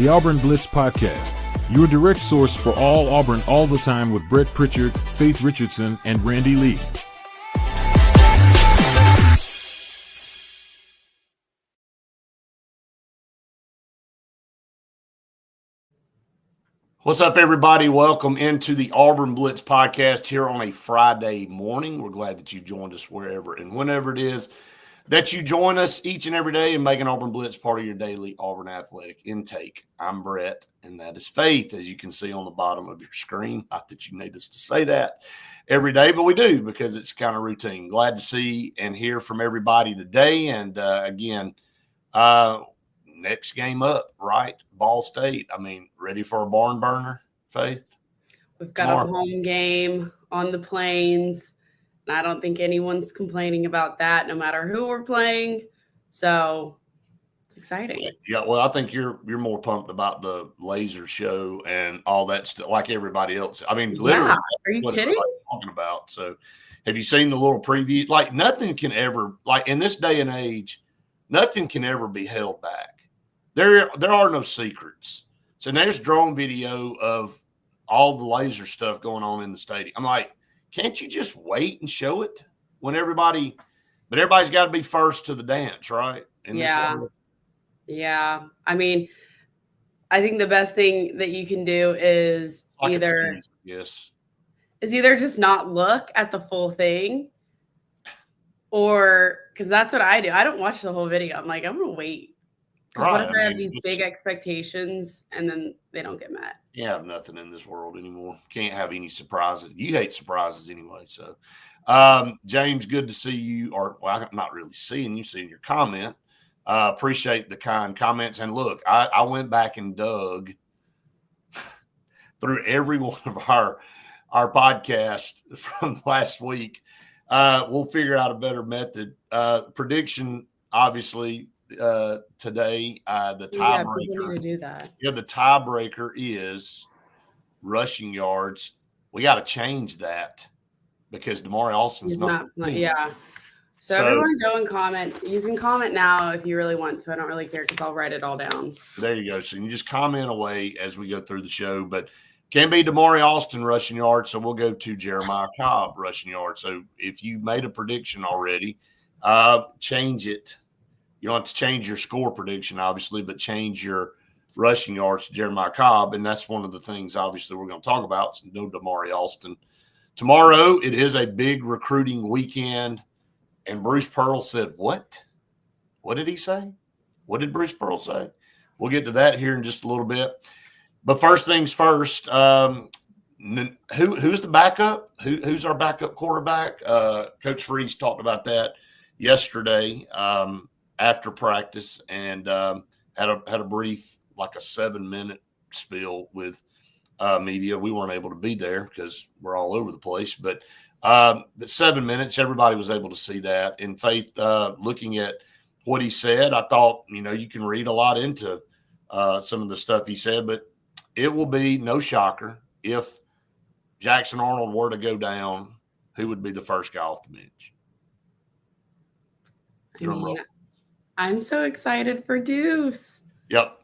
the Auburn Blitz Podcast, your direct source for all Auburn all the time with Brett Pritchard, Faith Richardson, and Randy Lee. What's up, everybody? Welcome into the Auburn Blitz Podcast here on a Friday morning. We're glad that you joined us wherever and whenever it is that you join us each and every day and make an Auburn Blitz part of your daily Auburn athletic intake. I'm Brett, and that is Faith, as you can see on the bottom of your screen. Not that you need us to say that every day, but we do because it's kind of routine. Glad to see and hear from everybody today. And again, next game up, right? Ball State. I mean, ready for a barn burner, Faith? We've got a home game on the Plains. And I don't think anyone's complaining about that, no matter who we're playing. So it's exciting. Yeah, well, I think you're more pumped about the laser show and all that stuff, like everybody else. I mean, literally, are you kidding? Talking about. So, have you seen the little preview? Like, nothing can ever, like in this day and age, nothing can ever be held back. There are no secrets. So there's drone video of all the laser stuff going on in the stadium. I'm like, can't you just wait and show it when everybody – but everybody's got to be first to the dance, right? Yeah. I mean, I think the best thing that you can do is either just not look at the full thing, or – because that's what I do. I don't watch the whole video. I'm like, I'm going to wait. Because what if I have these big expectations and then they don't get met? You have nothing in this world anymore. Can't have any surprises. You hate surprises anyway. So, James, good to see you. Or, well, I'm not really seeing you, seeing your comment. Appreciate the kind comments. And look, I went back and dug through every one of our podcasts from last week. We'll figure out a better method. Prediction, obviously, today, the tiebreaker. To do that. Yeah, the tiebreaker is rushing yards. We got to change that because Damari Alston's not. Yeah. So everyone go and comment. You can comment now if you really want to. I don't really care because I'll write it all down. There you go. So you just comment away as we go through the show. But can be Damari Alston rushing yards, so we'll go to Jeremiah Cobb rushing yards. So if you made a prediction already, change it. You don't have to change your score prediction, obviously, but change your rushing yards to Jeremiah Cobb. And that's one of the things, obviously, we're going to talk about. So no Damari Alston. Tomorrow, it is a big recruiting weekend. And Bruce Pearl said, what? What did he say? What did Bruce Pearl say? We'll get to that here in just a little bit. But first things first, who's the backup? Who's our backup quarterback? Coach Freeze talked about that yesterday. After practice, and had a brief, like a 7-minute spiel with media. We weren't able to be there because we're all over the place, but 7 minutes, everybody was able to see that. In Faith, looking at what he said, I thought, you can read a lot into some of the stuff he said, but it will be no shocker if Jackson Arnold were to go down, who would be the first guy off the bench? Drum roll. I'm so excited for Deuce. Yep.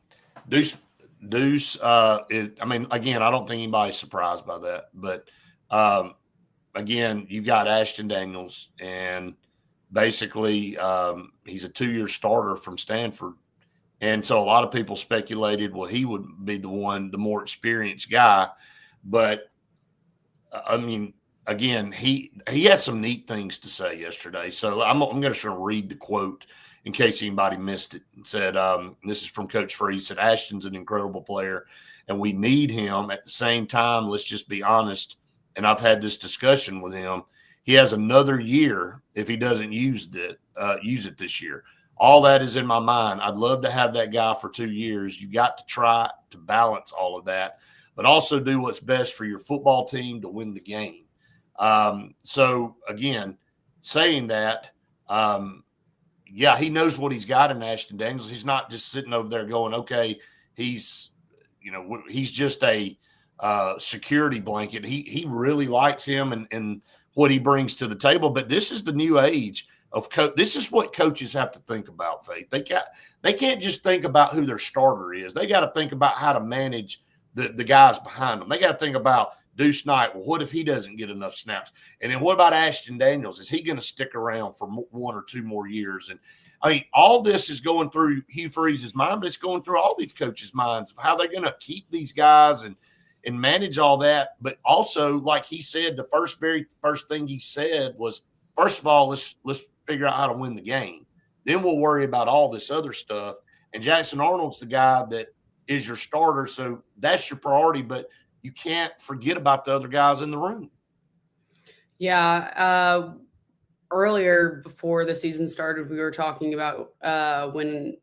Deuce. Again, I don't think anybody's surprised by that. But, again, you've got Ashton Daniels, and basically he's a 2-year starter from Stanford. And so a lot of people speculated, well, he would be the more experienced guy. But, again, he had some neat things to say yesterday. So I'm going to read the quote in case anybody missed it. And said, this is from Coach Freeze, said, Ashton's an incredible player, and we need him. At the same time, let's just be honest, and I've had this discussion with him, he has another year if he doesn't use it this year. All that is in my mind. I'd love to have that guy for 2 years. You got to try to balance all of that, but also do what's best for your football team to win the game. So, again, saying that, yeah, he knows what he's got in Ashton Daniels. He's not just sitting over there going, okay, he's just a security blanket. He really likes him and what he brings to the table. But this is the new age of coach. This is what coaches have to think about, Faith. They can't just think about who their starter is. They got to think about how to manage the guys behind them. They got to think about Deuce Knight. Well, what if he doesn't get enough snaps? And then what about Ashton Daniels? Is he going to stick around for 1 or 2 more years? And I mean, all this is going through Hugh Freeze's mind, but it's going through all these coaches' minds of how they're going to keep these guys and manage all that. But also, like he said, the very first thing he said was, first of all, let's figure out how to win the game. Then we'll worry about all this other stuff. And Jackson Arnold's the guy that is your starter, so that's your priority. But you can't forget about the other guys in the room. Yeah. Earlier, before the season started, we were talking about when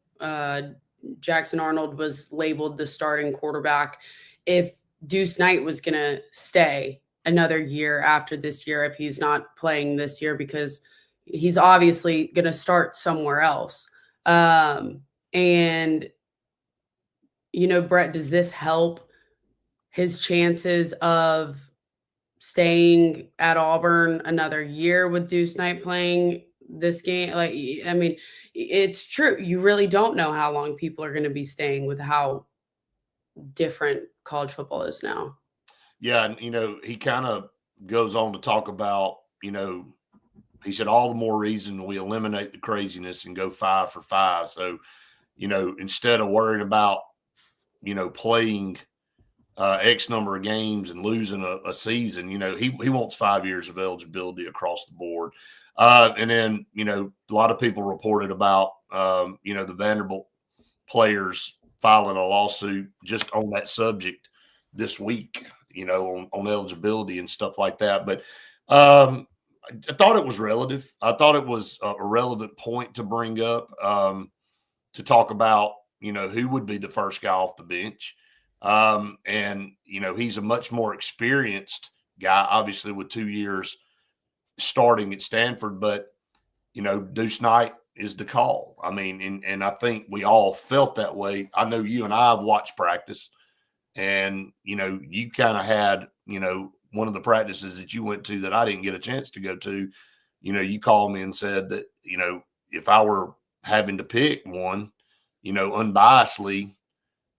Jackson Arnold was labeled the starting quarterback, if Deuce Knight was going to stay another year after this year, if he's not playing this year, because he's obviously going to start somewhere else. And, Brett, does this help his chances of staying at Auburn another year with Deuce Knight playing this game? Like, I mean, it's true. You really don't know how long people are going to be staying with how different college football is now. Yeah. And, he kind of goes on to talk about, he said, all the more reason we eliminate the craziness and go 5 for 5. So, instead of worrying about, playing X number of games and losing a season, he wants 5 years of eligibility across the board. And then, a lot of people reported about, the Vanderbilt players filing a lawsuit just on that subject this week, on eligibility and stuff like that. But I thought it was relative. I thought it was a relevant point to bring up, to talk about, who would be the first guy off the bench. And, he's a much more experienced guy, obviously with 2 years starting at Stanford, but, Deuce Knight is the call. I mean, and I think we all felt that way. I know you and I have watched practice, and, you kind of had, one of the practices that you went to that I didn't get a chance to go to, you called me and said that, if I were having to pick one, unbiasedly,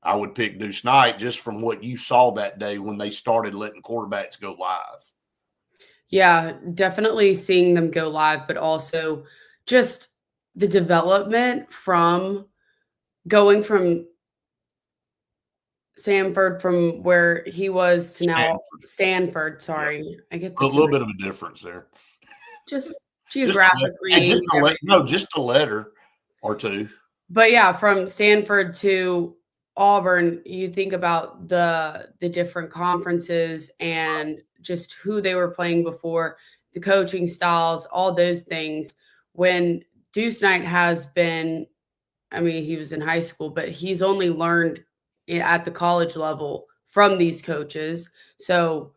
I would pick Deuce Knight just from what you saw that day when they started letting quarterbacks go live. Yeah, definitely seeing them go live, but also just the development from going from Stanford, from where he was to now Stanford. Sorry, yeah. I get a little bit of a difference there. Just geographically. Just a letter or two. But yeah, from Stanford to Auburn, you think about the different conferences and just who they were playing before, the coaching styles, all those things. When Deuce Knight has been, I mean, he was in high school, but he's only learned at the college level from these coaches. So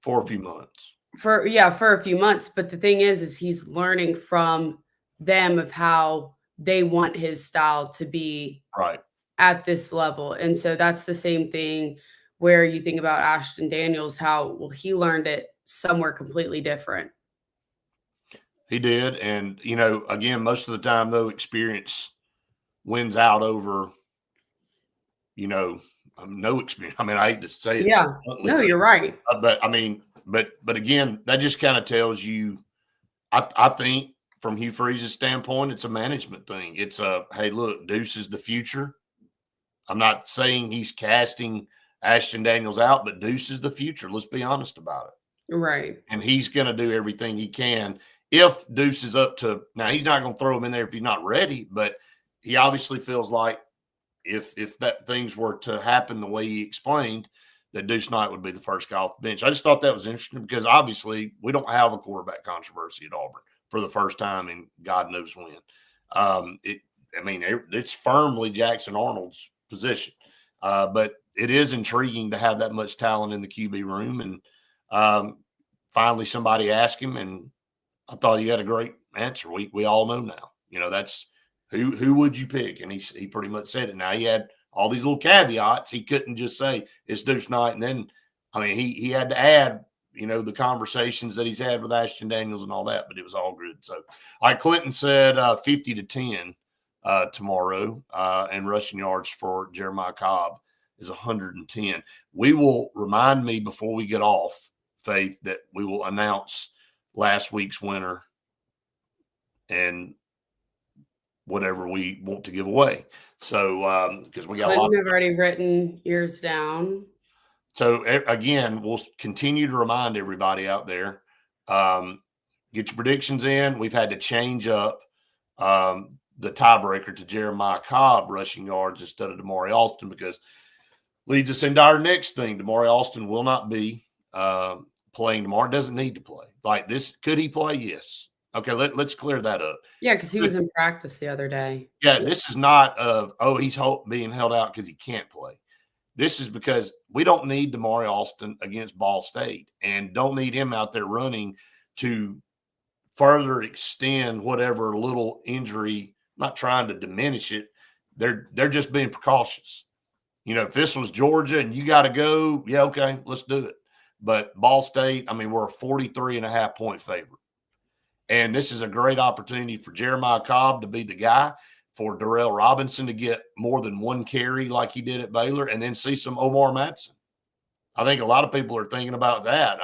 for a few months. For a few months. But the thing is he's learning from them of how they want his style to be right at this level. And so that's the same thing where you think about Ashton Daniels, how he learned it somewhere completely different. He did. And, again, most of the time, though, experience wins out over, no experience. I mean, I hate to say it. Yeah. No, you're right. But, I mean, but again, that just kind of tells you, I think from Hugh Freeze's standpoint, it's a management thing. It's hey, look, Deuce is the future. I'm not saying he's casting Ashton Daniels out, but Deuce is the future. Let's be honest about it. Right. And he's going to do everything he can. If Deuce is up to – now, he's not going to throw him in there if he's not ready, but he obviously feels like if that things were to happen the way he explained, that Deuce Knight would be the first guy off the bench. I just thought that was interesting because obviously we don't have a quarterback controversy at Auburn for the first time in God knows when. It's firmly Jackson Arnold's position. But it is intriguing to have that much talent in the QB room. And finally somebody asked him, and I thought he had a great answer. We all know now. That's who would you pick? And he pretty much said it. Now, he had all these little caveats. He couldn't just say it's Deuce Knight. And then, he had to add the conversations that he's had with Ashton Daniels and all that, but it was all good. So, all right, Clinton said 50-10 tomorrow, and rushing yards for Jeremiah Cobb is 110. We will remind me before we get off, Faith, that we will announce last week's winner and whatever we want to give away. So, because we got lots. I've already written yours down. So again, we'll continue to remind everybody out there, get your predictions in. We've had to change up the tiebreaker to Jeremiah Cobb rushing yards instead of Damari Alston, because leads us into our next thing. Damari Alston will not be playing tomorrow. Doesn't need to play. Like this, could he play? Yes. Okay, let's clear that up. Yeah, because he was in practice the other day. Yeah, this is not he's being held out because he can't play. This is because we don't need Damari Alston against Ball State, and don't need him out there running to further extend whatever little injury. I'm not trying to diminish it. They're just being precautious. If this was Georgia and you got to go, yeah, okay, let's do it. But Ball State, we're a 43.5 point favorite. And this is a great opportunity for Jeremiah Cobb to be the guy, for Darrell Robinson to get more than one carry like he did at Baylor, and then see some Omar Mattson. I think a lot of people are thinking about that.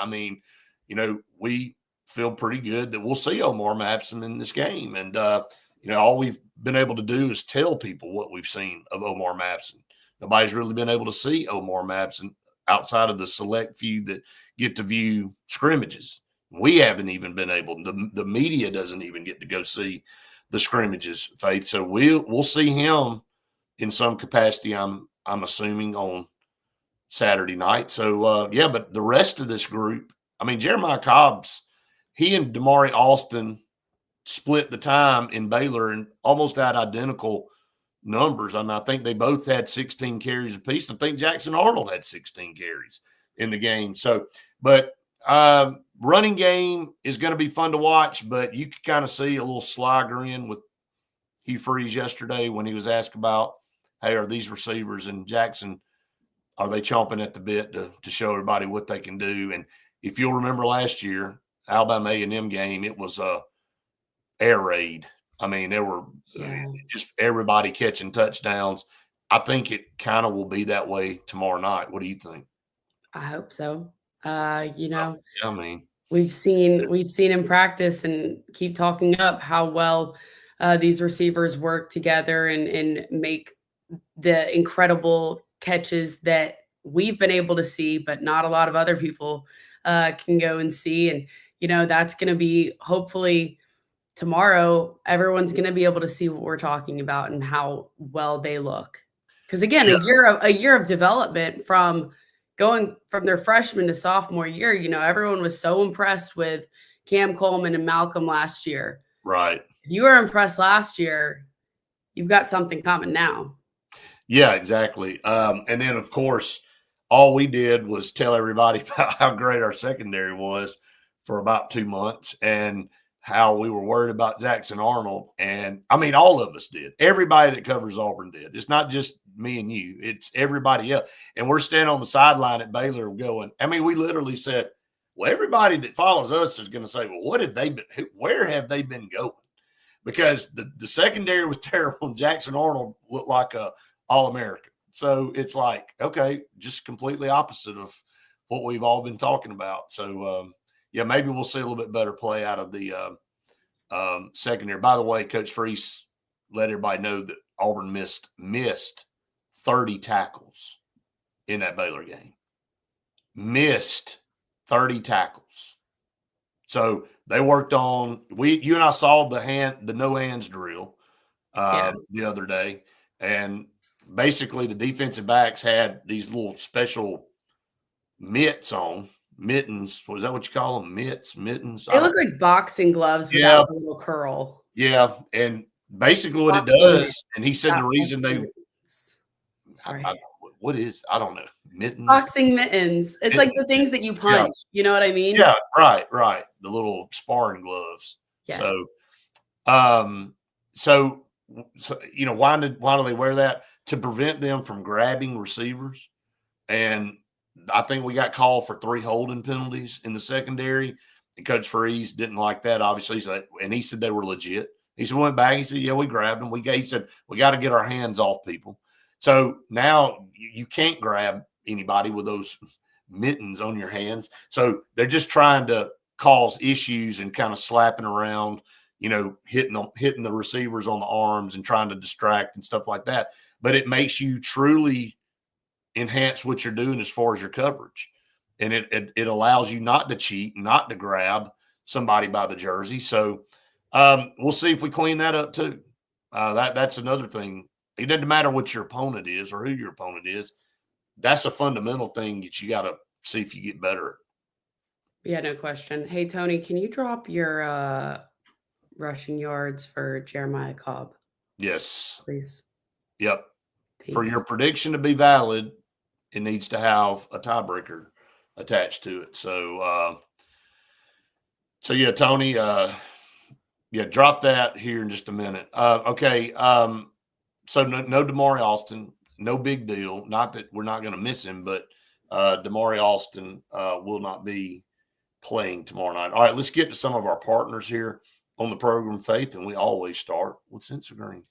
We feel pretty good that we'll see Omar Mattson in this game. And, all we've been able to do is tell people what we've seen of Omar Mattson. Nobody's really been able to see Omar Mattson outside of the select few that get to view scrimmages. We haven't even been able. The media doesn't even get to go see the scrimmages, Faith. So we'll see him in some capacity. I'm assuming on Saturday night. So but the rest of this group, Jeremiah Cobb's, he and Damari Alston split the time in Baylor and almost had identical numbers. I think they both had 16 carries apiece. I think Jackson Arnold had 16 carries in the game. So, but running game is going to be fun to watch, but you could kind of see a little sly grin with Hugh Freeze yesterday when he was asked about, hey, are these receivers in Jackson, are they chomping at the bit to show everybody what they can do? And if you'll remember last year, Alabama A&M game, it was a air raid. There were just everybody catching touchdowns. I think it kind of will be that way tomorrow night. What do you think? I hope so. We've seen in practice and keep talking up how well these receivers work together and make the incredible catches that we've been able to see, but not a lot of other people can go and see. And, that's going to be hopefully tomorrow, everyone's going to be able to see what we're talking about and how well they look. Because again, a year of development from going from their freshman to sophomore year, everyone was so impressed with Cam Coleman and Malcolm last year. Right. If you were impressed last year, you've got something coming now. Yeah, exactly. And then, of course, all we did was tell everybody about how great our secondary was for about 2 months and how we were worried about Jackson Arnold. And, all of us did. Everybody that covers Auburn did. It's not just me and you. It's everybody else. And we're standing on the sideline at Baylor going, we literally said, well, everybody that follows us is going to say, well, what have they been – where have they been going? Because the secondary was terrible and Jackson Arnold looked like a All-American. So it's like, okay, just completely opposite of what we've all been talking about. So, maybe we'll see a little bit better play out of the secondary. By the way, Coach Freese let everybody know that Auburn missed 30 tackles in that Baylor game. Missed 30 tackles. So they worked on you and I saw the no hands drill the other day, and basically the defensive backs had these little special mittens. Was that what you call them? Mittens. They look like boxing gloves without a little curl. Yeah, and basically what it does, and he said the reason they what is, I don't know, mittens. Boxing mittens. It's like the things that you punch. Yeah. You know what I mean? Yeah, right. The little sparring gloves. Yes. So why do they wear that? To prevent them from grabbing receivers. And I think we got called for 3 holding penalties in the secondary, and Coach Freeze didn't like that, obviously. And he said they were legit. He said, went back. He said, yeah, we grabbed them. He said, we got to get our hands off people. So now you can't grab anybody with those mittens on your hands. So they're just trying to cause issues and kind of slapping around, hitting the receivers on the arms and trying to distract and stuff like that. But it makes you truly enhance what you're doing as far as your coverage. And it allows you not to cheat, not to grab somebody by the jersey. So we'll see if we clean that up too. That's another thing. It doesn't matter what your opponent is or who your opponent is. That's a fundamental thing that you got to see if you get better. Yeah, no question. Hey, Tony, can you drop your rushing yards for Jeremiah Cobb? Yes. Please. Yep. Thanks. For your prediction to be valid, it needs to have a tiebreaker attached to it. So yeah, Tony, drop that here in just a minute. Okay. So no Damari Alston, no big deal. Not that we're not going to miss him, but Damari Alston will not be playing tomorrow night. All right, let's get to some of our partners here on the program, Faith, and we always start with Sensagreen.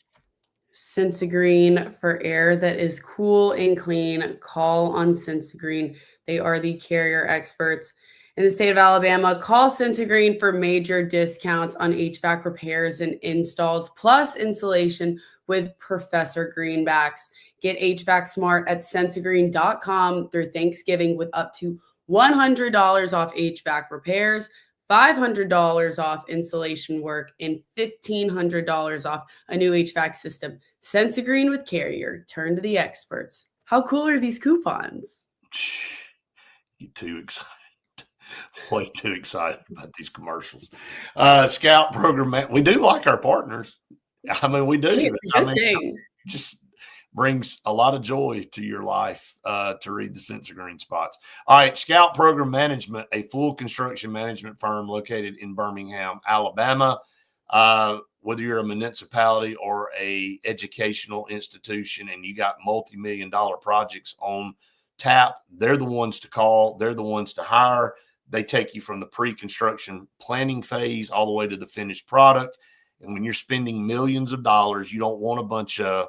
Sensagreen, for air that is cool and clean, call on Sensagreen. They are the carrier experts in the state of Alabama. Call Sensagreen for major discounts on HVAC repairs and installs, plus insulation with Professor Greenbacks. Get HVAC smart at sensagreen.com through Thanksgiving with up to $100 off HVAC repairs, $500 off insulation work, and $1,500 off a new HVAC system. Sensagreen with Carrier. Turn to the experts. How cool are these coupons? You're too excited. Way too excited about these commercials. Scout program. We do like our partners. I mean, we do. It's a good thing. Just brings a lot of joy to your life to read the Sensagreen spots. All right, Scout Program Management, a full construction management firm located in Birmingham, Alabama. Whether you're a municipality or a educational institution and you got multi-million-dollar projects on tap, they're the ones to call. They're the ones to hire. They take you from the pre-construction planning phase all the way to the finished product. And when you're spending millions of dollars, you don't want a bunch of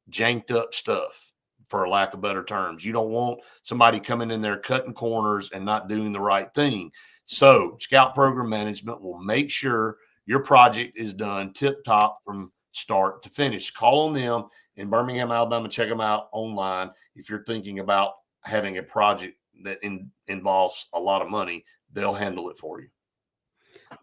janked up stuff, for lack of better terms. You don't want somebody coming in there cutting corners and not doing the right thing. So Scout Program Management will make sure your project is done tip top from start to finish. Call on them in Birmingham, Alabama. Check them out online. If you're thinking about having a project that involves a lot of money, they'll handle it for you.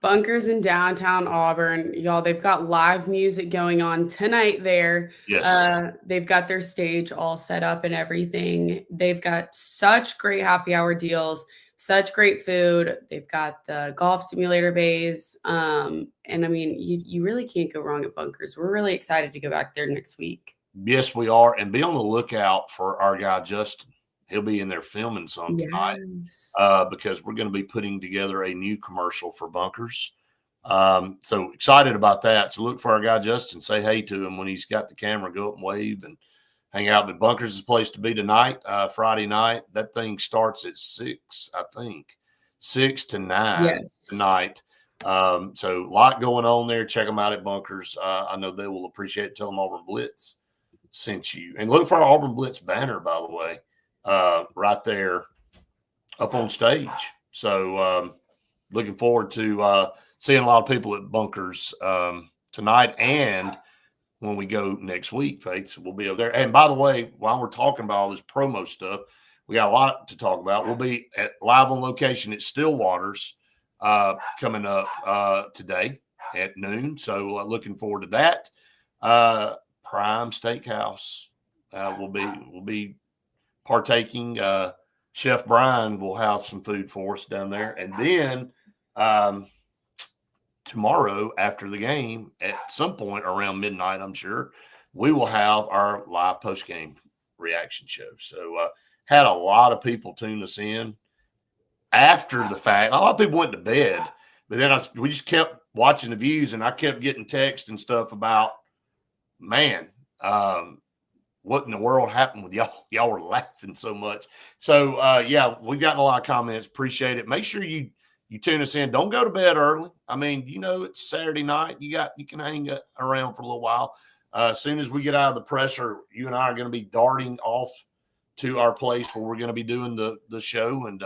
Bunkers in downtown Auburn, y'all, they've got live music going on tonight there. Yes. They've got their stage all set up and everything. They've got such great happy hour deals, such great food. They've got the golf simulator bays. And I mean, you really can't go wrong at Bunkers. We're really excited to go back there next week. Yes, we are. And be on the lookout for our guy, Justin. He'll be in there filming some tonight because we're going to be putting together a new commercial for Bunkers. So excited about that. So look for our guy, Justin. Say hey to him when he's got the camera. Go up and wave and hang out. But Bunkers is the place to be tonight, Friday night. That thing starts at 6, I think, 6 to 9 tonight. So a lot going on there. Check them out at Bunkers. I know they will appreciate it. Tell them Auburn Blitz sent you. And look for our Auburn Blitz banner, by the way. Right there up on stage. So looking forward to seeing a lot of people at Bunkers tonight and when we go next week, Faith, we'll be over there. And by the way, while we're talking about all this promo stuff, we got a lot to talk about. We'll be live on location at Stillwater's coming up today at noon. So looking forward to that. Prime Steakhouse will be partaking. Chef Brian will have some food for us down there. And then tomorrow after the game, at some point around midnight, I'm sure, we will have our live post-game reaction show. So had a lot of people tune us in after the fact. A lot of people went to bed, but then we just kept watching the views, and I kept getting texts and stuff about, man, what in the world happened with y'all? Y'all were laughing so much. So yeah, we've gotten a lot of comments. Appreciate it. Make sure you tune us in. Don't go to bed early. I mean, it's Saturday night. You can hang around for a little while. As soon as we get out of the presser, you and I are going to be darting off to our place where we're going to be doing the show, and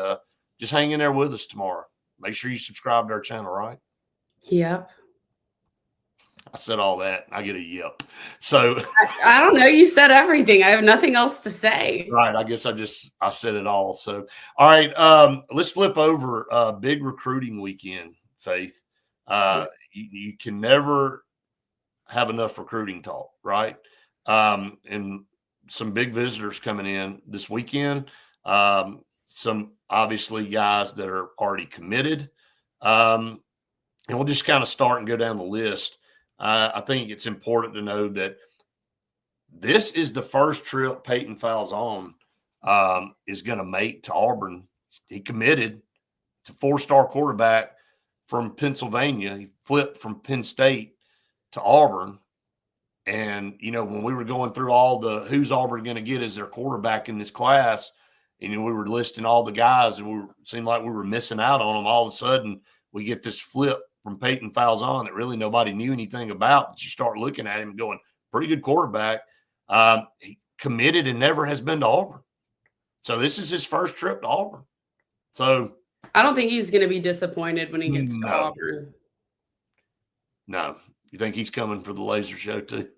just hang in there with us tomorrow. Make sure you subscribe to our channel, right? Yep. I said all that. I get a yep. So I don't know. You said everything. I have nothing else to say. Right. I guess I said it all. So, all right. Let's flip over big recruiting weekend, Faith. You can never have enough recruiting talk, right? And some big visitors coming in this weekend. Some obviously guys that are already committed. And we'll just kind of start and go down the list. I think it's important to know that this is the first trip Peyton Falzon is going to make to Auburn. He committed to 4-star quarterback from Pennsylvania. He flipped from Penn State to Auburn. And, when we were going through all the who's Auburn going to get as their quarterback in this class, and we were listing all the guys, and it seemed like we were missing out on them. All of a sudden, we get this flip from Peyton Falzon that really nobody knew anything about. That you start looking at him and going, pretty good quarterback. He committed and never has been to Auburn. So this is his first trip to Auburn. So I don't think he's going to be disappointed when he gets to Auburn. No. You think he's coming for the laser show too?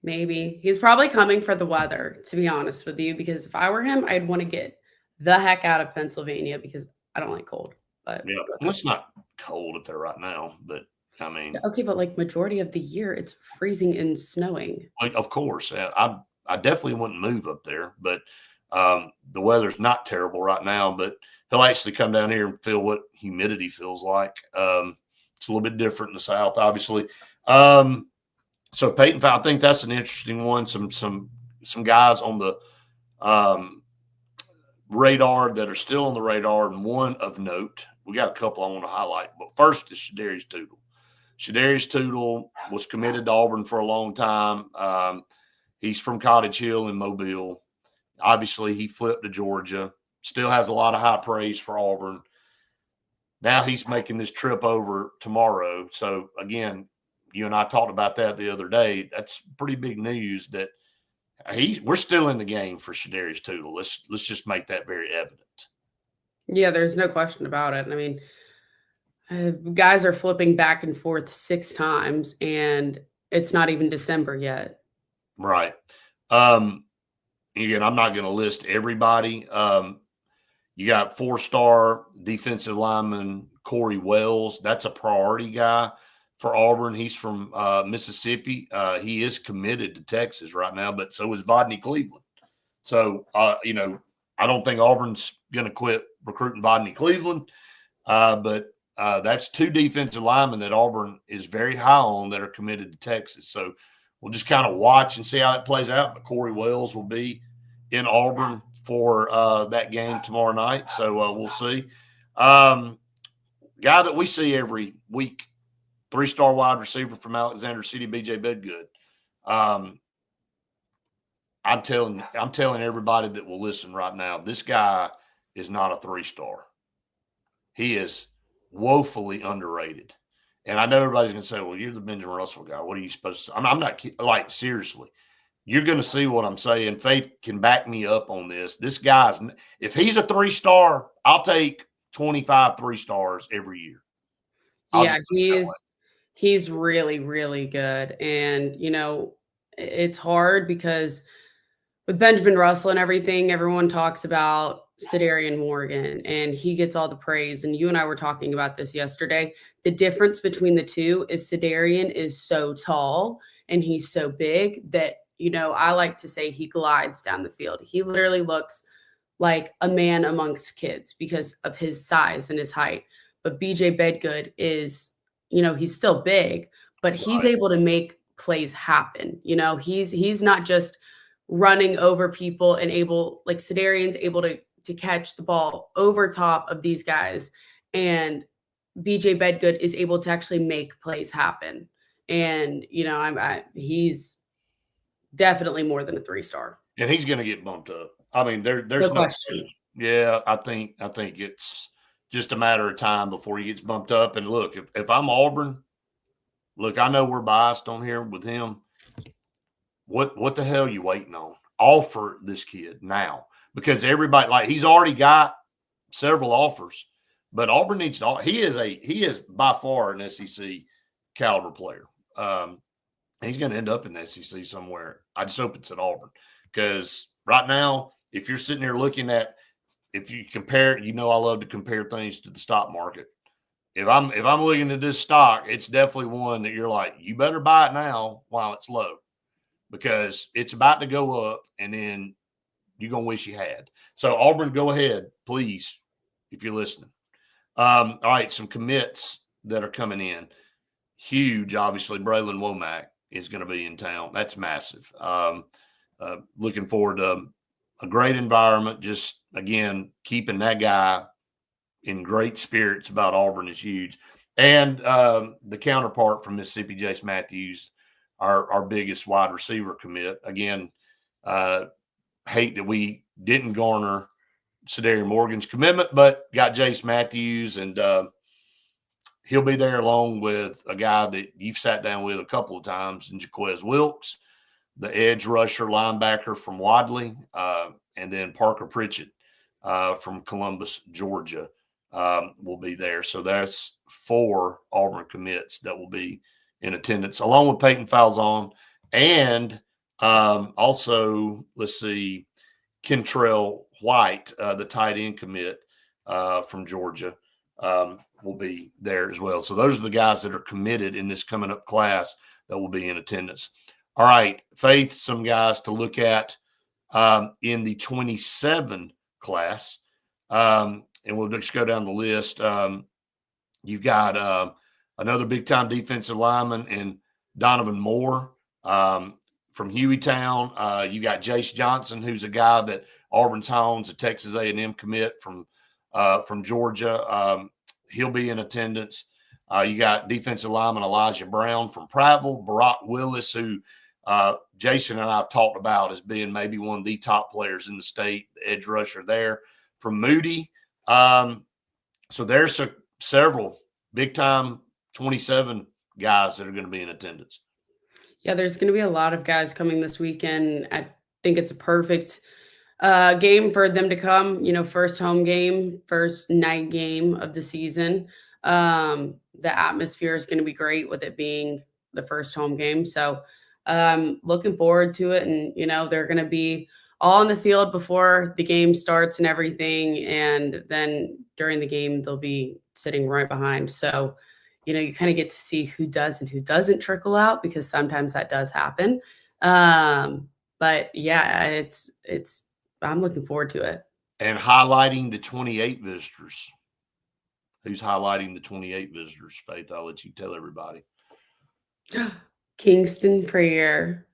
Maybe. He's probably coming for the weather, to be honest with you, because if I were him, I'd want to get the heck out of Pennsylvania because I don't like cold. But yeah, well, it's not cold up there right now, but I mean, okay, but like majority of the year, it's freezing and snowing. Of course, I definitely wouldn't move up there, but the weather's not terrible right now. But he'll actually come down here and feel what humidity feels like. It's a little bit different in the South, obviously. So Peyton, I think that's an interesting one. Some guys on the radar that are still on the radar, and one of note. We got a couple I want to highlight, but first is Shadarius Tootle. Shadarius Tootle was committed to Auburn for a long time. He's from Cottage Hill in Mobile. Obviously, he flipped to Georgia. Still has a lot of high praise for Auburn. Now he's making this trip over tomorrow. So, again, you and I talked about that the other day. That's pretty big news that we're still in the game for Shadarius Tootle. Let's just make that very evident. Yeah, there's no question about it. I mean, guys are flipping back and forth 6 times, and it's not even December yet. Right. Again, I'm not going to list everybody. You got 4-star defensive lineman Corey Wells. That's a priority guy for Auburn. He's from Mississippi. He is committed to Texas right now, but so is Vodney Cleveland. So, I don't think Auburn's going to quit recruiting Vodney Cleveland, but that's 2 defensive linemen that Auburn is very high on that are committed to Texas. So we'll just kind of watch and see how that plays out. But Corey Wells will be in Auburn for that game tomorrow night. So we'll see. Guy that we see every week, 3-star wide receiver from Alexander City, BJ Bedgood. I'm telling everybody that will listen right now, this guy is not a 3-star. He is woefully underrated. And I know everybody's going to say, well, you're the Benjamin Russell guy. What are you supposed to – I'm not – like, seriously. You're going to see what I'm saying. Faith can back me up on this. This guy's – if he's a 3-star, I'll take 25 3-stars every year. Yeah, he's really, really good. And, it's hard because – with Benjamin Russell and everything, everyone talks about Sedarian Morgan, and he gets all the praise. And you and I were talking about this yesterday. The difference between the two is Sedarian is so tall and he's so big that, I like to say he glides down the field. He literally looks like a man amongst kids because of his size and his height. But BJ Bedgood is, he's still big, but he's able to make plays happen. He's not just running over people and Sedarian's able to catch the ball over top of these guys. And BJ Bedgood is able to actually make plays happen. And, he's definitely more than a 3-star. And he's going to get bumped up. I mean, there's no question. Yeah, I think it's just a matter of time before he gets bumped up. And look, if I'm Auburn, look, I know we're biased on here with him. What the hell are you waiting on? Offer this kid now, because everybody, like, he's already got several offers, but Auburn needs to. He is by far an SEC caliber player. He's going to end up in the SEC somewhere. I just hope it's at Auburn, because right now, if you're sitting there looking at, if you compare, I love to compare things to the stock market. If I'm looking at this stock, it's definitely one that you're like, you better buy it now while it's low, because it's about to go up, and then you're going to wish you had. So Auburn, go ahead, please, if you're listening. All right, some commits that are coming in. Huge, obviously, Braylon Womack is going to be in town. That's massive. Looking forward to a great environment. Just, again, keeping that guy in great spirits about Auburn is huge. And the counterpart from Mississippi, Jace Matthews, our biggest wide receiver commit. Again, hate that we didn't garner Sadarian Morgan's commitment, but got Jace Matthews, and he'll be there along with a guy that you've sat down with a couple of times, in Jaquez Wilkes, the edge rusher linebacker from Wadley, and then Parker Pritchett from Columbus, Georgia, will be there. So that's 4 Auburn commits that will be in attendance, along with Peyton Falzon, and also, let's see, Kentrell White, the tight end commit from Georgia, will be there as well. So those are the guys that are committed in this coming up class that will be in attendance. All right, Faith, some guys to look at in the 27 class. And we'll just go down the list. You've got another big-time defensive lineman in Donovan Moore from Hueytown. You got Jace Johnson, who's a guy that Auburn's owns, a Texas A&M commit from Georgia. He'll be in attendance. You got defensive lineman Elijah Brown from Prattville, Barack Willis, who Jason and I have talked about as being maybe one of the top players in the state, the edge rusher there from Moody. So there's several big-time 27 guys that are going to be in attendance. Yeah, there's going to be a lot of guys coming this weekend. I think it's a perfect game for them to come, first home game, first night game of the season. The atmosphere is going to be great with it being the first home game. So looking forward to it. And, they're going to be all in the field before the game starts and everything. And then during the game, they'll be sitting right behind. So, you kind of get to see who does and who doesn't trickle out, because sometimes that does happen. But yeah, I'm looking forward to it. And highlighting the 28 visitors. Who's highlighting the 28 visitors, Faith? I'll let you tell everybody. Kingston Pryor.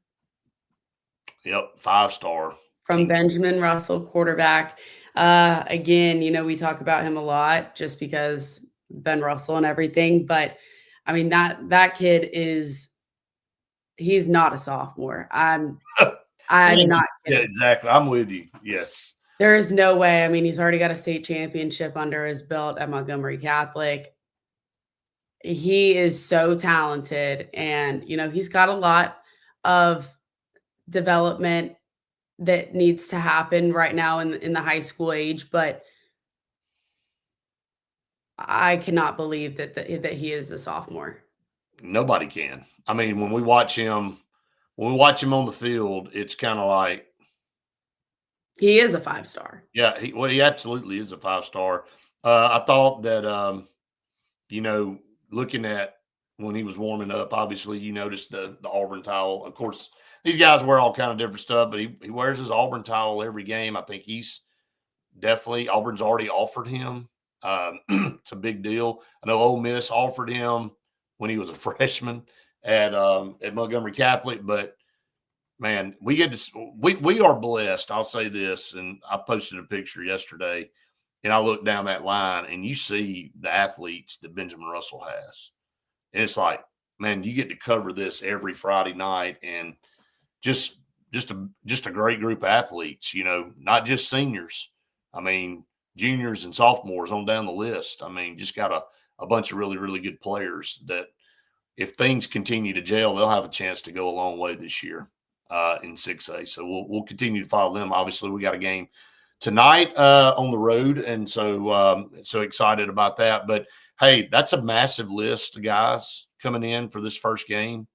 Yep, 5-star. From Benjamin Russell, quarterback. Again, we talk about him a lot just because Ben Russell and everything. But, I mean, that kid he's not a sophomore. I'm not kidding. Yeah, exactly. I'm with you. Yes. There is no way. I mean, he's already got a state championship under his belt at Montgomery Catholic. He is so talented, and, he's got a lot of development that needs to happen right now in the high school age, but I cannot believe that he is a sophomore. Nobody can. I mean, when we watch him on the field, it's kind of like he is a 5-star. Yeah, he absolutely is a 5-star. I thought that looking at when he was warming up, obviously you noticed the Auburn towel. Of course, these guys wear all kind of different stuff, but he wears his Auburn towel every game. I think he's definitely, Auburn's already offered him. It's a big deal. I know Ole Miss offered him when he was a freshman at Montgomery Catholic, but man, we are blessed. I'll say this, and I posted a picture yesterday, and I looked down that line, and you see the athletes that Benjamin Russell has, and it's like, man, you get to cover this every Friday night, and just just a great group of athletes, not just seniors. I mean, juniors and sophomores on down the list. I mean, just got a bunch of really, really good players that if things continue to gel, they'll have a chance to go a long way this year in 6A. So we'll continue to follow them. Obviously, we got a game tonight on the road, and so excited about that. But hey, that's a massive list of guys coming in for this first game.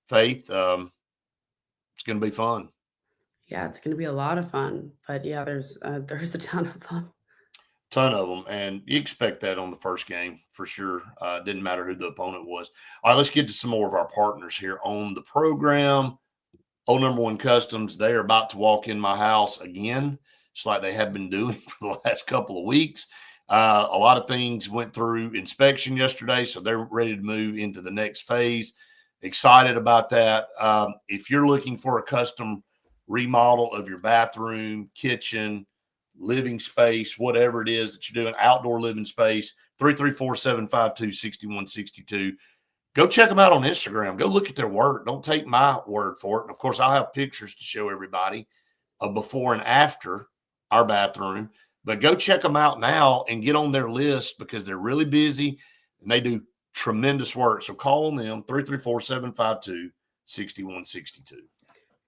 Faith, it's going to be fun. Yeah, it's going to be a lot of fun. But yeah, there's a ton of them. Ton of them, and you expect that on the first game for sure. Didn't matter who the opponent was. All right, let's get to some more of our partners here on the program. Old Number One Customs, they are about to walk in my house again, just like they have been doing for the last couple of weeks. A lot of things went through inspection yesterday, so they're ready to move into the next phase. Excited about that. If you're looking for a custom remodel of your bathroom, kitchen, living space, whatever it is that you're doing, outdoor living space, 334-752-6162. Go check them out on Instagram. Go look at their work. Don't take my word for it. And of course, I'll have pictures to show everybody of before and after our bathroom. But go check them out now and get on their list because they're really busy and they do tremendous work. So call on them, 334-752-6162.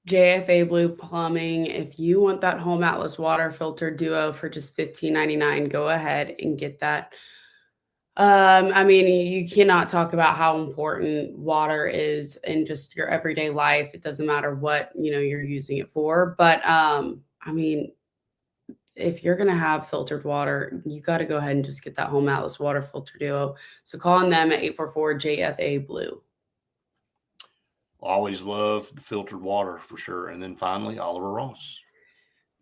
JFA Blue Plumbing. If you want that Home Atlas water filter duo for just $15.99, go ahead and get that. I mean, you cannot talk about how important water is in just your everyday life. It doesn't matter what, you're using it for. But I mean, if you're going to have filtered water, you got to go ahead and just get that Home Atlas water filter duo. So call on them at 844-JFA Blue. Always love the filtered water for sure. And then finally, Oliver Ross.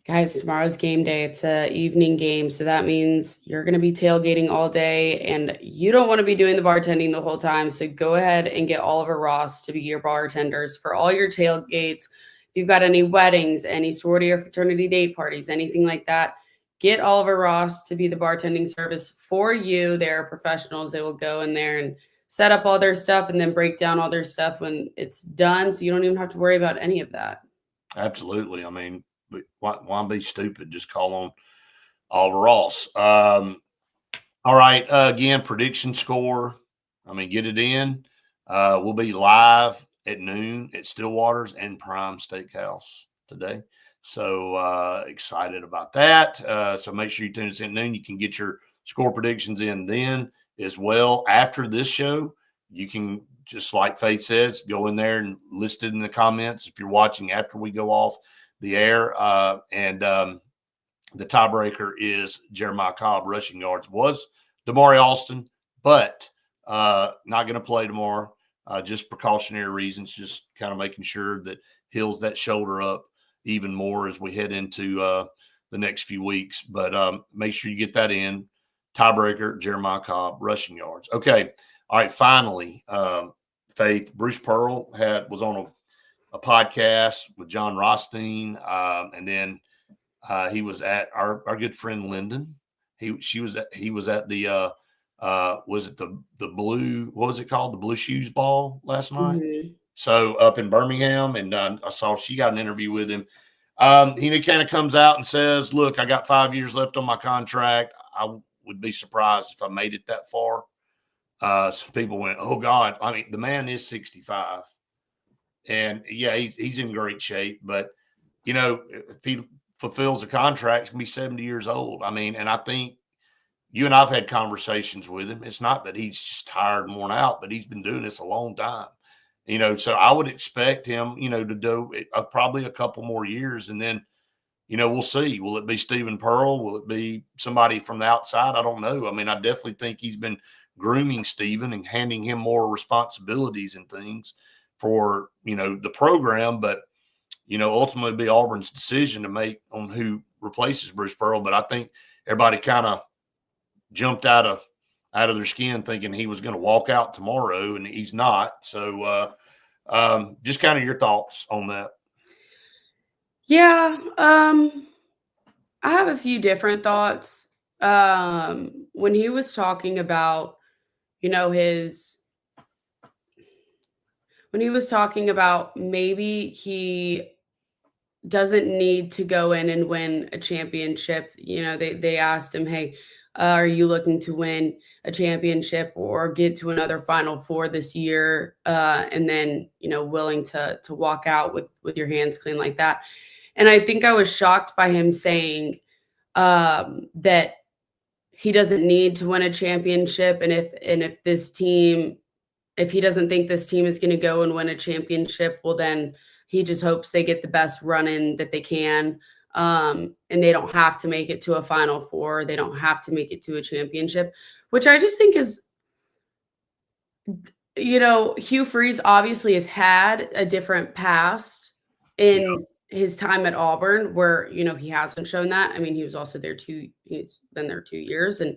Guys, tomorrow's game day. It's an evening game, so that means you're going to be tailgating all day, and you don't want to be doing the bartending the whole time. So go ahead and get Oliver Ross to be your bartenders for all your tailgates. If you've got any weddings, any sorority or fraternity date parties, anything like that, get Oliver Ross to be the bartending service for you. They're professionals. They will go in there and set up all their stuff and then break down all their stuff when it's done, so you don't even have to worry about any of that. Absolutely. I mean, why be stupid? Just call on Oliver Ross. All right. Again, prediction score. I mean, get it in. We'll be live at noon at Stillwater's and Prime Steakhouse today. So excited about that. So make sure you tune us in at noon. You can get your score predictions in then as well. After this show, you can, just like Faith says, go in there and list it in the comments if you're watching after we go off the air. And the tiebreaker is Jeremiah Cobb. Rushing yards was Damari Alston, but not going to play tomorrow. Just precautionary reasons, just kind of making sure that heals that shoulder up even more as we head into the next few weeks. But make sure you get that in. Tiebreaker, Jeremiah Cobb, rushing yards. Okay. All right. Finally, Faith, Bruce Pearl was on a podcast with John Rothstein. And then he was at our good friend Lyndon. He was at the was it the blue, what was it called? The Blue Shoes Ball last night. Mm-hmm. So up in Birmingham, and I saw she got an interview with him. He kind of comes out and says, look, I got 5 years left on my contract. I would be surprised if I made it that far. So people went, oh God. I mean, the man is 65 and yeah, he's in great shape, but if he fulfills the contract, he's gonna be 70 years old. I mean, and I think you and I've had conversations with him. It's not that he's just tired and worn out, but he's been doing this a long time. So I would expect him, to do probably a couple more years, and then, we'll see. Will it be Stephen Pearl? Will it be somebody from the outside? I don't know. I mean, I definitely think he's been grooming Stephen and handing him more responsibilities and things for, the program. But, ultimately it'll be Auburn's decision to make on who replaces Bruce Pearl. But I think everybody kind of jumped out of their skin thinking he was going to walk out tomorrow, and he's not. So just kind of your thoughts on that. Yeah. I have a few different thoughts. When he was talking about, when he was talking about maybe he doesn't need to go in and win a championship. They asked him, hey, are you looking to win a championship or get to another Final Four this year? And then, willing to walk out with your hands clean like that. And I think I was shocked by him saying that he doesn't need to win a championship. And if this team, if he doesn't think this team is going to go and win a championship, well, then he just hopes they get the best run in that they can. And they don't have to make it to a Final Four. They don't have to make it to a championship, which I just think is, Hugh Freeze obviously has had a different past in his time at Auburn where, he hasn't shown that. I mean, he was also there he's been there 2 years. And,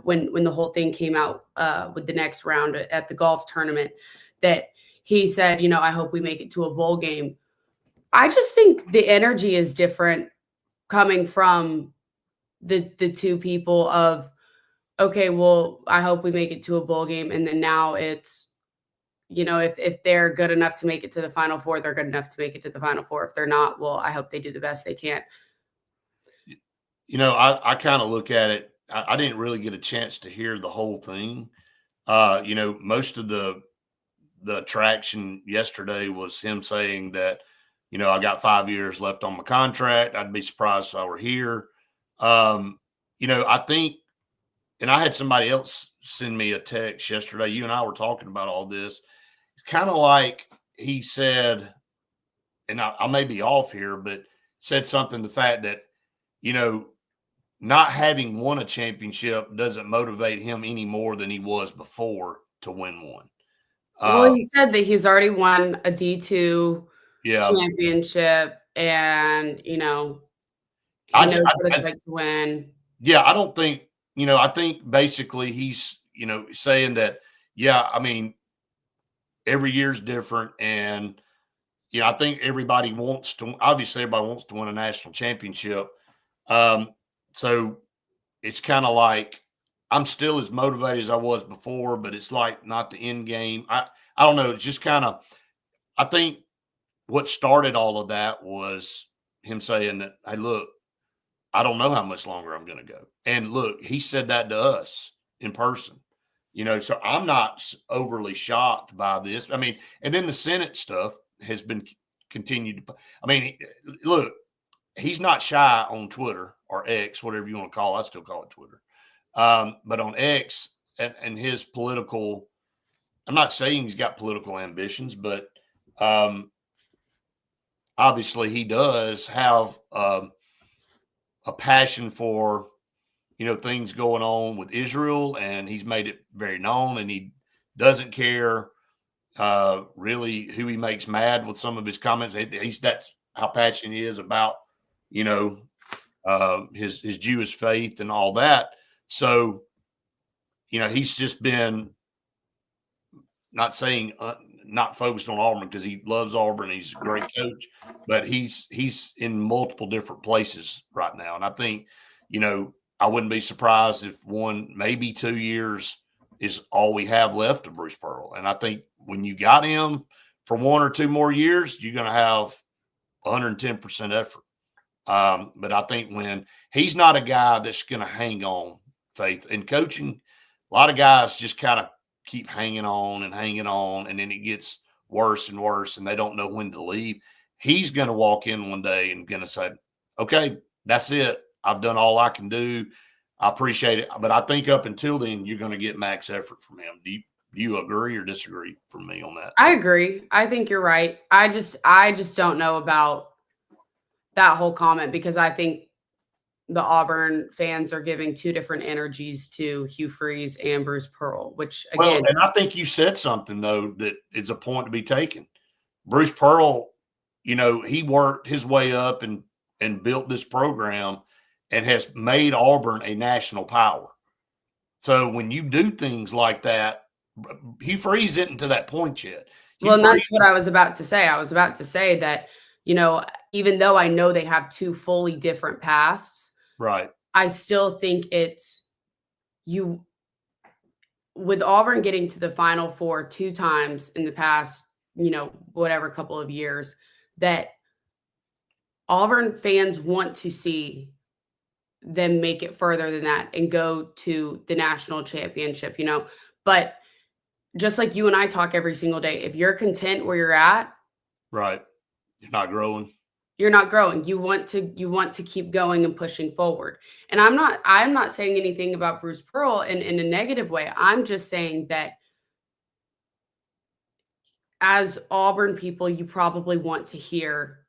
when the whole thing came out with the next round at the golf tournament, that he said, I hope we make it to a bowl game. I just think the energy is different coming from the two people of, okay, well, I hope we make it to a bowl game. And then now it's, if they're good enough to make it to the Final Four, they're good enough to make it to the Final Four. If they're not, well, I hope they do the best they can. I kind of look at it. I didn't really get a chance to hear the whole thing. Most of the traction yesterday was him saying that, I got 5 years left on my contract. I'd be surprised if I were here. I think, and I had somebody else send me a text yesterday. You and I were talking about all this. It's kind of like he said, and I may be off here, but said something to the fact that, not having won a championship doesn't motivate him any more than he was before to win one. Well, he said that he's already won a D2 championship, and he knows what it's like to win. Yeah, I don't think, I think basically he's, saying that, I mean, every year's different. And, I think everybody wants to win a national championship. So it's kind of like I'm still as motivated as I was before, but it's like not the end game. I don't know. It's just kind of, I think what started all of that was him saying that, hey, look, I don't know how much longer I'm going to go. And look, he said that to us in person, so I'm not overly shocked by this. I mean, and then the Senate stuff has been continued. I mean, look, he's not shy on Twitter or X, whatever you want to call it. I still call it Twitter. But on X and his political, I'm not saying he's got political ambitions, but obviously he does have a passion for, things going on with Israel, and he's made it very known, and he doesn't care really who he makes mad with some of his comments. That's how passionate he is about, his Jewish faith and all that. So, he's just been not focused on Auburn because he loves Auburn. He's a great coach, but he's in multiple different places right now. And I think, I wouldn't be surprised if 1, maybe 2 years is all we have left of Bruce Pearl. And I think when you got him for 1 or 2 more years, you're going to have 110% effort. But I think when he's not a guy that's going to hang on, Faith, in coaching, a lot of guys just kind of keep hanging on, and then it gets worse and worse, and they don't know when to leave. He's going to walk in one day and going to say, okay, that's it. I've done all I can do. I appreciate it. But I think up until then, you're going to get max effort from him. Do you agree or disagree from me on that? I agree. I think you're right. I just don't know about that whole comment because I think the Auburn fans are giving 2 different energies to Hugh Freeze and Bruce Pearl, which again. And I think you said something though that is a point to be taken. Bruce Pearl, he worked his way up and built this program and has made Auburn a national power. So when you do things like that, Hugh Freeze isn't to that point yet. Well, that's what I was about to say. I was about to say that, even though I know they have 2 fully different pasts, right? I still think it's with Auburn getting to the Final Four 2 times in the past, whatever couple of years, that Auburn fans want to see them make it further than that and go to the national championship, but just like you and I talk every single day, if you're content where you're at, right, you're not growing. You're not growing. You want to keep going and pushing forward. And I'm not saying anything about Bruce Pearl in a negative way. I'm just saying that as Auburn people, you probably want to hear.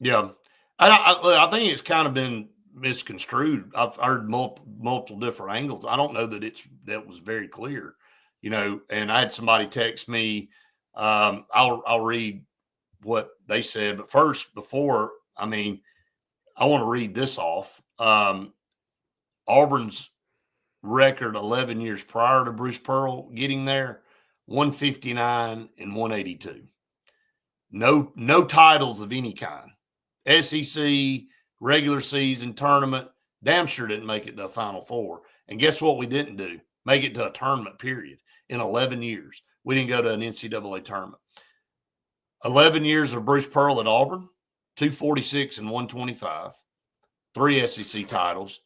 Yeah. I think it's kind of been misconstrued. I've heard multiple different angles. I don't know that that was very clear, and I had somebody text me. I'll read what they said, but first, I want to read this off. Auburn's record 11 years prior to Bruce Pearl getting there, 159 and 182. No titles of any kind. SEC, regular season, tournament, damn sure didn't make it to a Final Four. And guess what we didn't do? Make it to a tournament period in 11 years. We didn't go to an NCAA tournament. 11 years of Bruce Pearl at Auburn, 246 and 125, 3 SEC titles,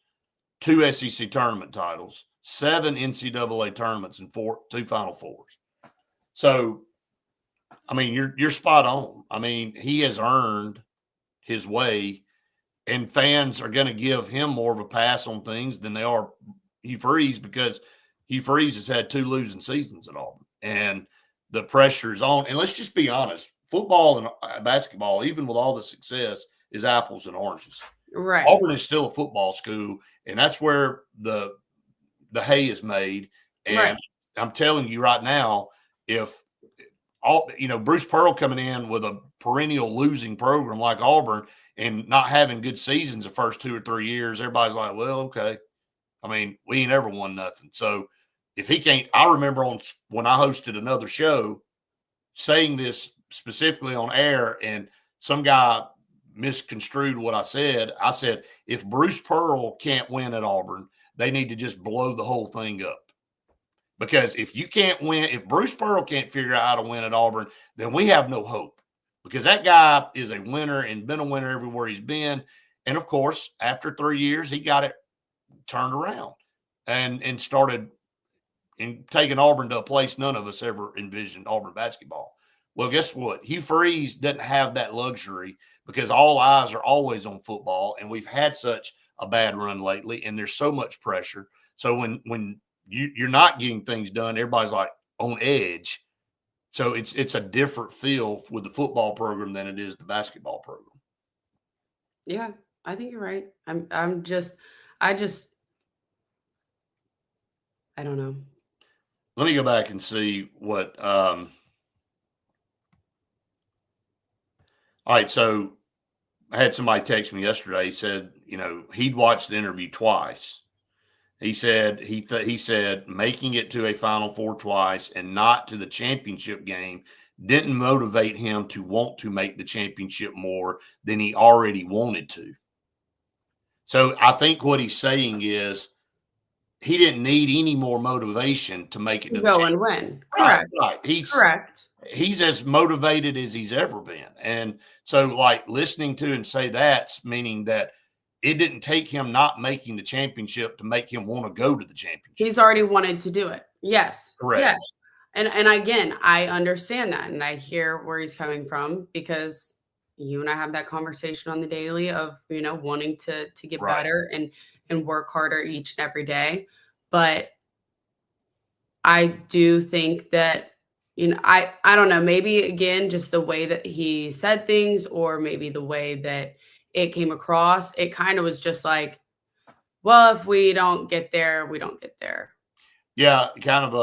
2 SEC tournament titles, 7 NCAA tournaments, and 2 Final Fours. So, you're spot on. He has earned his way, and fans are going to give him more of a pass on things than they are Hugh Freeze, because Hugh Freeze has had 2 losing seasons at Auburn, and the pressure is on. And let's just be honest, football and basketball, even with all the success, is apples and oranges. Right. Auburn is still a football school, and that's where the hay is made. And right. I'm telling you right now, if Bruce Pearl coming in with a perennial losing program like Auburn and not having good seasons the first 2 or 3 years, everybody's like, well, okay. We ain't ever won nothing. So if he can't, I remember when I hosted another show saying this specifically on air, and some guy misconstrued what I said. I said, if Bruce Pearl can't win at Auburn, they need to just blow the whole thing up. Because if you can't win, if Bruce Pearl can't figure out how to win at Auburn, then we have no hope. Because that guy is a winner and been a winner everywhere he's been. And, of course, after 3 years, he got it turned around and started taking Auburn to a place none of us ever envisioned Auburn basketball. Well, guess what? Hugh Freeze doesn't have that luxury, because all eyes are always on football, and we've had such a bad run lately, and there's so much pressure. So when you're not getting things done, everybody's like on edge. So it's a different feel with the football program than it is the basketball program. Yeah, I think you're right. I don't know. Let me go back and see what all right, so I had somebody text me yesterday. He said, he'd watched the interview twice. He said he said making it to a Final Four twice and not to the championship game didn't motivate him to want to make the championship more than he already wanted to. So I think what he's saying is he didn't need any more motivation to make it to go and win. Correct. Right. Correct. He's as motivated as he's ever been. And so, listening to him say that's meaning that it didn't take him not making the championship to make him want to go to the championship. He's already wanted to do it. Yes. Correct. Yes. And again, I understand that, and I hear where he's coming from, because you and I have that conversation on the daily of, wanting to get better and work harder each and every day. But I do think that, I don't know, maybe again, just the way that he said things, or maybe the way that it came across, it kind of was just like, well, if we don't get there, we don't get there. Yeah. Kind of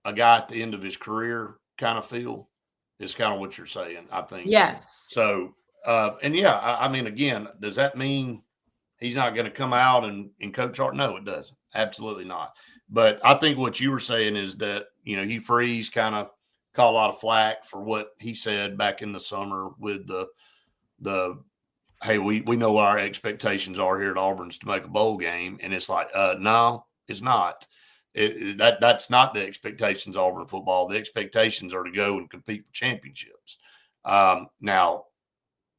a guy at the end of his career kind of feel is kind of what you're saying, I think. Yes. So, again, does that mean he's not going to come out and coach hard? No, it doesn't. Absolutely not. But I think what you were saying is that, Hugh Freeze kind of caught a lot of flack for what he said back in the summer with the hey, we know what our expectations are here at Auburn's to make a bowl game. And it's like, no, it's not. That's not the expectations of Auburn football. The expectations are to go and compete for championships. Now,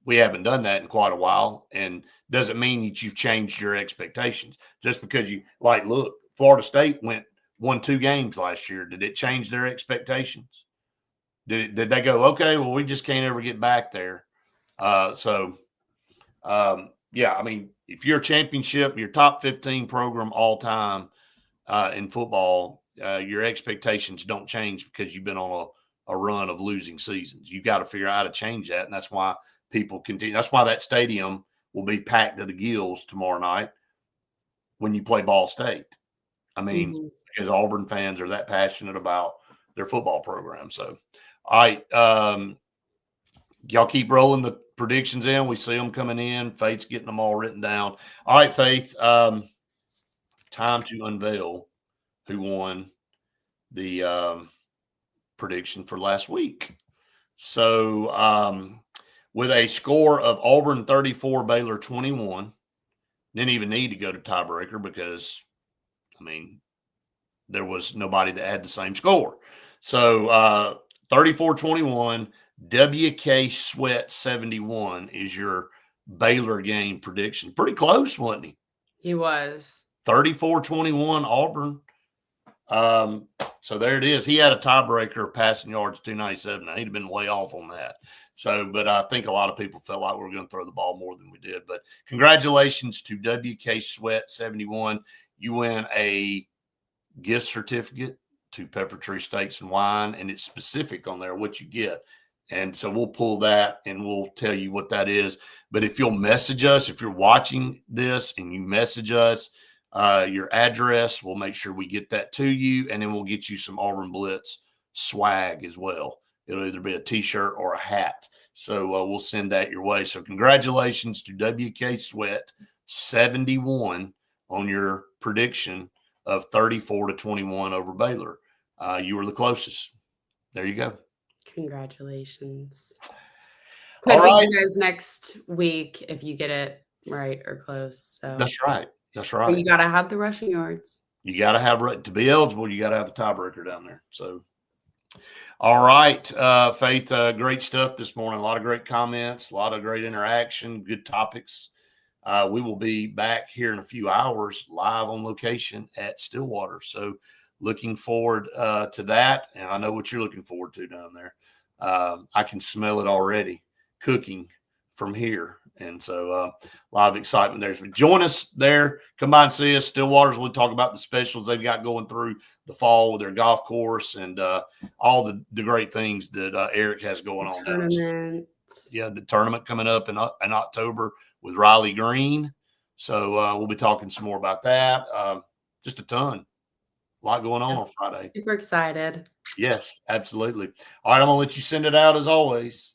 we haven't done that in quite a while, and doesn't mean that you've changed your expectations just because you look, Florida State won 2 games last year. Did it change their expectations? Did they go, okay, well, we just can't ever get back there? Yeah, I mean, if you're a championship, your top 15 program all time in football, your expectations don't change because you've been on a run of losing seasons. You got to figure out how to change that, and that's why people continue. That's why that stadium will be packed to the gills tomorrow night when you play Ball State. I mean, because Auburn fans are that passionate about their football program. So, all right, y'all keep rolling the predictions in. We see them coming in. Faith's getting them all written down. All right, Faith, time to unveil who won the prediction for last week. So, with a score of Auburn 34, Baylor 21, didn't even need to go to tiebreaker because, I mean, there was nobody that had the same score. So 34-21, WK Sweat 71 is your Baylor game prediction. Pretty close, wasn't he? He was. 34-21 Auburn. So there it is. He had a tiebreaker, passing yards 297. He'd have been way off on that. So, but I think a lot of people felt like we were going to throw the ball more than we did. But congratulations to WK Sweat 71. You win a gift certificate to Pepper Tree Steaks and Wine, and it's specific on there what you get. And so we'll pull that and we'll tell you what that is. But if you'll message us, if you're watching this and you message us your address, we'll make sure we get that to you, and then we'll get you some Auburn Blitz swag as well. It'll either be a T-shirt or a hat. So we'll send that your way. So congratulations to WK Sweat 71 on your prediction of 34-21 over Baylor. You were the closest. There you go. Congratulations. Could All right. be you guys next week if you get it right or close. So That's right. That's right. But you got to have the rushing yards. You got to have, to be eligible, you got to have the tiebreaker down there. So, all right, Faith, great stuff this morning. A lot of great comments, a lot of great interaction, good topics. We will be back here in a few hours live on location at Stillwater. So looking forward to that. And I know what you're looking forward to down there. I can smell it already cooking from here. And so a lot of excitement there. So join us there. Come by and see us. Stillwater's, we'll talk about the specials they've got going through the fall with their golf course and all the great things that Eric has going on down there. Yeah, the tournament coming up in October with Riley Green. So we'll be talking some more about that. Just a ton. A lot going on Friday. Super excited. Yes, absolutely. All right, I'm going to let you send it out as always.